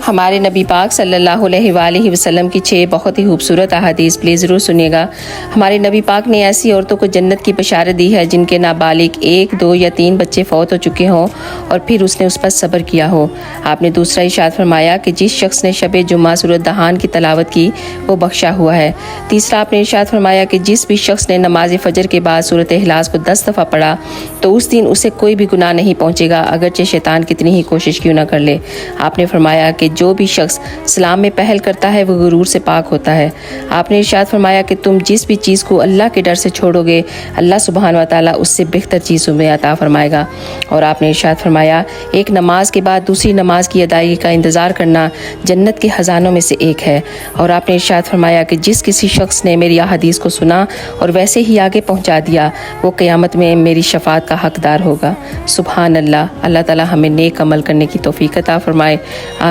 ہمارے نبی پاک صلی اللہ علیہ وآلہ وسلم کی 6 بہت ہی خوبصورت احادیث پلیز ضرور سنیے گا۔ ہمارے نبی پاک نے ایسی عورتوں کو جنت کی بشارت دی ہے جن کے نابالغ 1، 2 یا 3 بچے فوت ہو چکے ہوں اور پھر اس نے اس پر صبر کیا ہو۔ آپ نے دوسرا ارشاد فرمایا کہ جس شخص نے شب جمعہ سورۃ دہان کی تلاوت کی وہ بخشا ہوا ہے۔ تیسرا آپ نے ارشاد فرمایا کہ جس بھی شخص نے نماز فجر کے بعد سورۃ اخلاص کو 10 دفعہ پڑھا تو اس دن اسے کوئی بھی گناہ نہیں پہنچے گا اگرچہ شیطان کتنی ہی کوشش کیوں نہ کر لے۔ آپ نے فرمایا کہ جو بھی شخص اسلام میں پہل کرتا ہے وہ غرور سے پاک ہوتا ہے۔ آپ نے ارشاد فرمایا کہ تم جس بھی چیز کو اللہ کے ڈر سے چھوڑو گے اللہ سبحانہ و تعالیٰ اس سے بہتر چیز تمہیں عطا فرمائے گا۔ اور آپ نے ارشاد فرمایا ایک نماز کے بعد دوسری نماز کی ادائیگی کا انتظار کرنا جنت کے خزانوں میں سے ایک ہے۔ اور آپ نے ارشاد فرمایا کہ جس کسی شخص نے میری احادیث کو سنا اور ویسے ہی آگے پہنچا دیا وہ قیامت میں میری شفاعت کا حقدار ہوگا۔ سبحان اللہ۔ اللہ تعالیٰ ہمیں نیک عمل کرنے کی توفیق عطا فرمائے۔